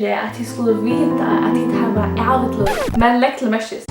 Att de skulle vita att de har evnið, men lägg till märkes.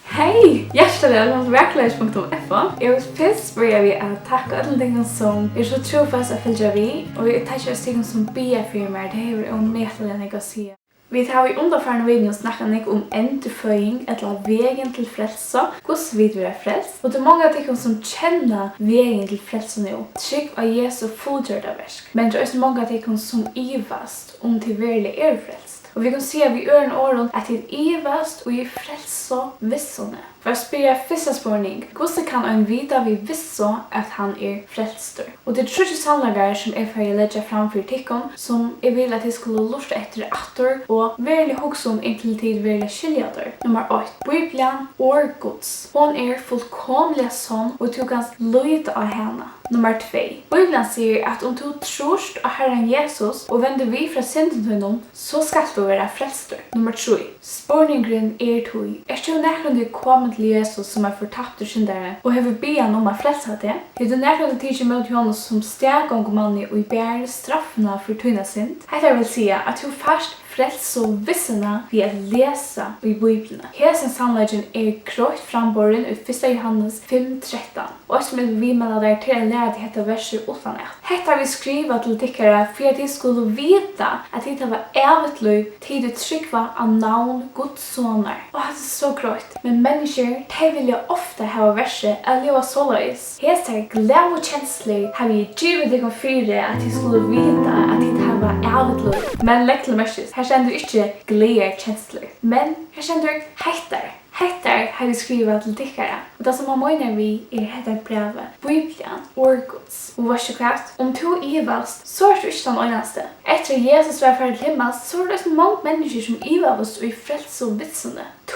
Hej! Hjärtligt välkommen till VAKURLEIKI.FO. Jag vill först börja med att tacka alla de som så trofast att följa vi och jag tackar stigen som ber för mig. Det är onekligen jag säga. Vi har i underförande videon snackat om endurföring eller vägen till frälsa, hur vi blir frälst. Och det är många av de som känner vägen till frälsa nu. Trygg av Jesu fullgjorda verk. Men det är också många av de som Ivast om till verkligen är frälst. Och vi kan se vid öron och öron att det är Ivast och i Frelsuvissa. För att spela första spårning, Hvussu kan en vita vid Vissan att han är frälstur. Och det är tredje sannlagar som är för att lägga framför tikkon som jag vill att jag skulle lusta efter attor och verkligen hugsa om intill tid verkligen skiljader. Nummer 8. Bibeln och Guds. Hon är fullkomliga sån och du kan lyda av henne. Nummer 2. Bibeln säger att om du tror av Herren Jesus och vänder vi från synden till honom så ska du vara frälstur. Nummer 3. Spårningen är tog. Är du närmare kommit till Jesus som är förtappt ur syndare och har bean om att frälsa det? Är du närmare tid mot honom som stärgångmann och bär straffarna för tunna synd? Hettar vill säga att du först Frelsuvissa vid att läsa i Bibeln. Hesen sannlagen är krökt framborren i 1 Johannes 5:13. Och som vi menar där till att lära till detta verser utan ett. Hettar vi skriva till tickare för att de skulle veta att det var evnið till det tryggva av namn Guds soner. Och det är så krökt. Men människor, de vill ju ofta ha verser eller leva således. Hesar glädje och känslor har vi givet dig om fyra att de skulle veta att det var evnið. Men lägg till märkes. Här känner du inte glädje känslor. Men här känner du Hettar. Hettar har vi skrivit till tickare. Och det som man menar vi är Hettar brevet, Bibeln och Guds. Och varsågod, om du Ivast så är du inte den enaste. Efter Jesus var färdig till himmel så är det många människor som Ivast i Frelsuvissa.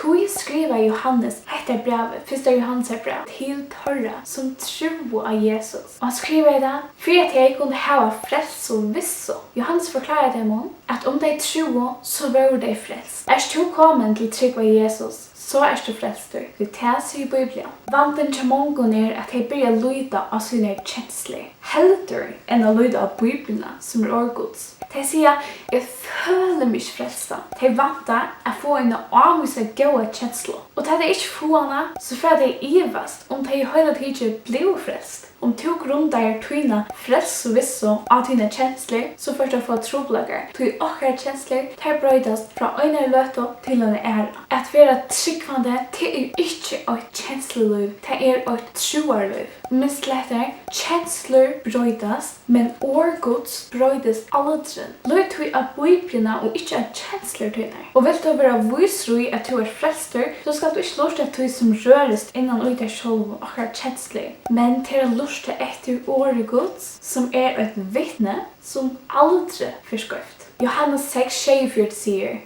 Du skriver Johannes Hettar brevet, 1 Johannes brev, till torra som tror av Jesus. Och han skriver det för att jag kunde ha Frelsuvissa. Johannes förklarar dem att om de tror så var de frälst. Är du kommen till trygg av Jesus så är du frälstur. Vi täser i Bibeln. Vanten till många är att de börjar lyda av sina känslor. Hellre än att lyda av Bibeln som är Guds. De säger, jag føler mig frälsta. De vantar att få en avvisa goda känslor. Och det är inte fåna så för att de Ivast om de hela tiden blir frälst. Om du grundar tvina Frelsuvissa av dina känslor så först att få troblagar. Du åker känslor tar bröjdas från en löto till en ära. Att vara tryggvande det är inte ett känsloliv, det är ett troarliv. Minst lättare, känslor bröjdas men Guds bröjdas aldrig. Låt du av Bibeln och inte av känslor till dig. Och vill du vara visrui att du är frälstur så ska du inte lusta att du som rörest innan ut dig själv och har känslor. Men till att lusta efter Guds som är ett vittne som aldrig förskrift. Johannes 6:24 säger,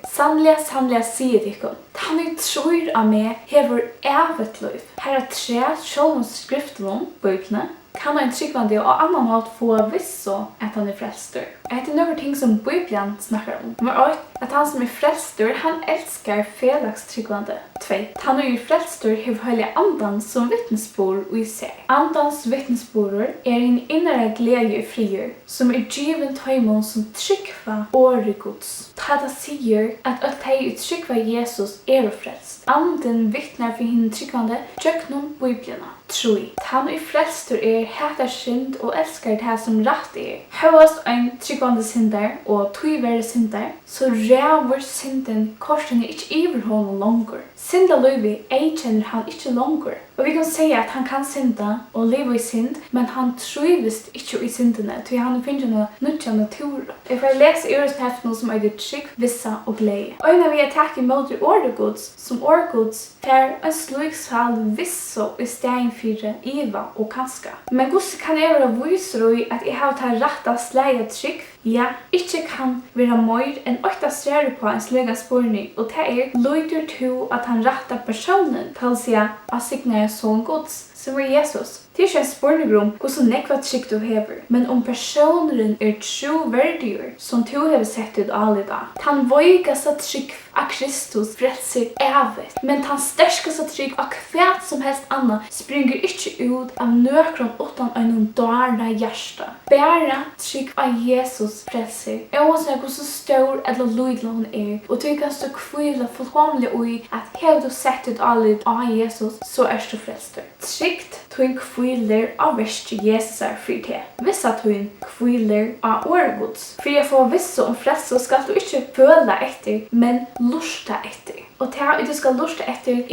sannliga säger dikom, han är tror av mig hever evigt liv. Här är tre självens skriften, Bibeln, kan en tryggvande och annan mått få vissa att han är frälstur. Det är några ting som Bibeln snackar om. Nummer 8. Att han som är frälstur, han älskar felags tryggvande. 2. Han är ju frälstur hever heliga andan som vittnesbord och i sig. Andans vittnesbord är en inre glädje och frier som är given taimon som tryggva och Guds. Tada säger att allt är ju tryggva Jesus är frälst. Anden vittnar för henne tryggvande tjöknom Bibeln. 3. Han är frälstur är hatar synd och älskar det här som rätt är. Högast en tryggvande syndar och tvivare syndar så räver synden korsen inte över honom långt. Synda lövi känner han inte långt. Och vi kan säga att han kan synda och leva i synd, men han trivs inte i syndene, till han finner något nytt natur. Jag får läsa heftinum som är trygg, vissa och glädje. Och när vi attackar mot Guds, som Guds, är en slugsfall vissa i stegen för Iva och kanska. Men Guds kan vara visrui att jag har tagit rätta släga trygg. Ja, inte kan vara mer än 8 stjärnor på en släga spårning och det är lyder to att han rättar personen till sig att signa son Guds som Jesus. Det är inte en spurning om hur så nekva trygg du hever, men om personen trovärdigur som du hever sett ut allida. Han vojkaste trygg av Kristus frälser evigt, men han sterskaste trygg av kvärt som helst anna springer inte ut av nökron utan en dårna hjärsta. Bära trygg av Jesus frälser. Oavsett hur så stor eller lydlig hon och du kan stå kvila fullkomligt i att har du sett ut allid av Jesus så är du frälster. Tryggt tog kviler av värst Jesus är fri till. Vissa tog kviler av årgods. För jag får vissa om frälsa ska du inte føla efter, men lusta efter. Och det du ska lusta efter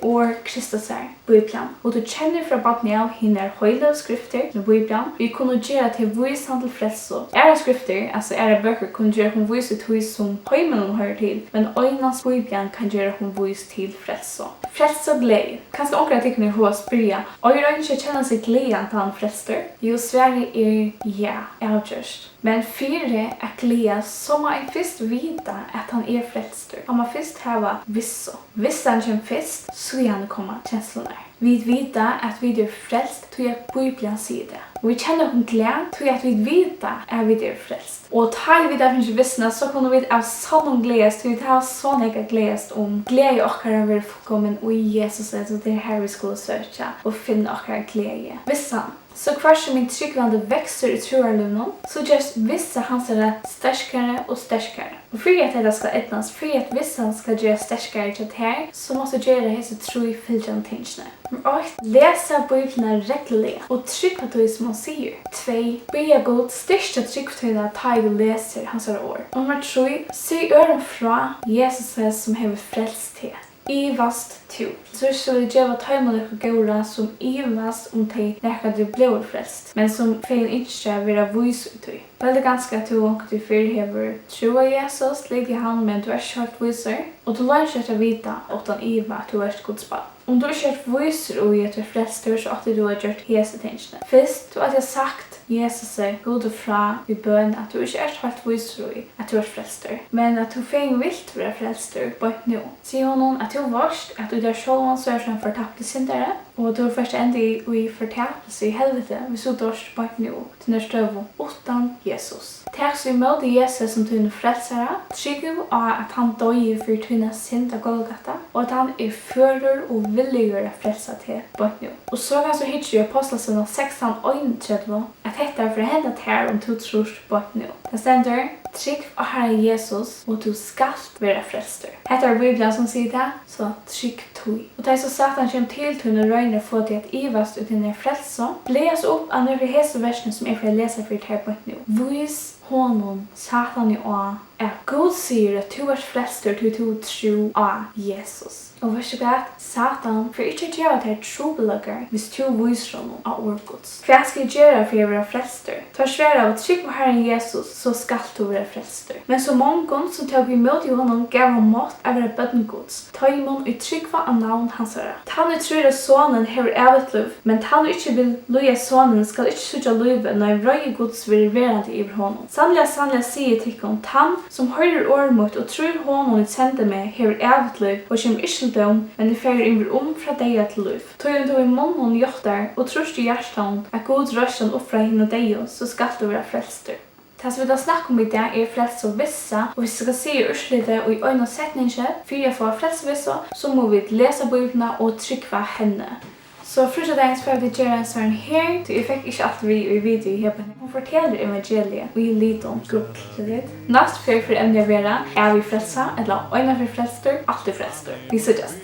år Kristus är, Bibeln. Och du känner från baden av hinner höjda skrifter med Bibeln. Vi kunde göra till Vissan till frälsa. Era skrifter, alltså era böcker, kunde göra hon vis till som höjmen hör till. Men öjnas Bibeln kan göra hon vis till frälsa. Frelsugleði. Kanske åker jag ni hos spyrja. Och jag inte känner sig glädje att han frälster. Jo, Sverige är ja, avgörst. Men fyra att glädje som man först vita att han är frälster. Om man först har vissa. Vissan som först så han komma känslorna. Vi vita att vi är frälst till att Bibeln säger det. Och vi känner hon glädje till att vi vita att vi är frälst. Och tar vi där finns vissna så kommer vi av sån glädje till att ha sån glädje om glädje och kan vara fullkommen och i Jesus så det är här vi ska söka och finna och glädje. Vissan. Så kvar som min trúgvandi växer i troarlunum, så just vissa hans är starkare och starkare. Och för att det ska ätnas, för att vissa ska göra starkare till det här, så måste göra det så tro i fylgjan tingsna. Och läsa Bibeln regelligt och trycka på det som man säger. 2. Be god största trycktöjna ta och läser hans år. Nummer 3. Se öron fra Jesus som har frälst till. Ivast 2. Så skulle det göra tajmade gåra som Ivast om de när du blev frälst, men som fel inte ska vara vis ut i. Väldigt ganska att du ångte förhever tro av Jesus, lägger han men du är kört visar, och du lär sig att vita utan Iva att du är Guds barn. Om du är kört visar och att du är frälst, så att du har gjort hese tänkande. Först, du har sagt Jesus är god och fra i bön att du inte är helt visar att du är frälster, men att du fäng vilt vara frälster på ett nu. Se honom att du varst, att du där självan så är som förtappte syndare, och du är först ända i förtappelse i helvete, vi så dörst på ett nu, till när stöv utan Jesus. Tack så emot Jesus som tog en frälsare, trygg av att han dög för tuna synd av Golgata, och att han är förr och villigur att frälsa till på ett nu. Och så kan så hittar ju Apostlagärningarna 16:31 att Hettar för hända här om du tror på ett nu. Det ständer, trygg av Herre Jesus och du skalt vara frälster. Hettar är Bibeln som säger det, så trygg tog. Och det är så Satan kommer till tunna röjner få till att Ivast utan er frälsa, bläs upp av några hästversen som är för att läsa för det här på ett nu. Vis honom Satan i å är god säger att du är frälster till du tro av Jesus. Och varsågod, Satan för inte att göra det här trúgvandi hvis du visar honom av årgods. Vad ska jag göra för att vara frälster? Ta svära av att tryck på Herren Jesus så skall du vara frälster. Men så många som tog emot honom gav honom mat av våra bödengods. Ta imon i tryck på av navn hans herre. Han är tror att sonen har evigt liv, men han inte vill loja sonen ska inte sucha livet när vröje gods vill verande i honom. Sannliga säger till honom, han som höjer årmot och tror honom att sända mig har evigt liv och som inte dom, men det färger in fra deg til liv. Tøyen du i munnen gjør og trøst i hjertan at god røsten oppfra henne deg, så skal du være frelster. Det som vi da snakker om i dag er Frelsuvissa, og hvis vi skal se urslitet og i øyne setninger, for å få Frelsuvissa, så må vi lese Bibelen og trykke henne. Så første dagens for at gjøre en sånn her, så jeg fikk ikke alt vi i video her på henne. Hun forteller evangeliet og gir lite om gruppkjøret. Nast for emnet vera, er vi frelsa, eller øyne for frelster, alltid frelster. Vi ses just.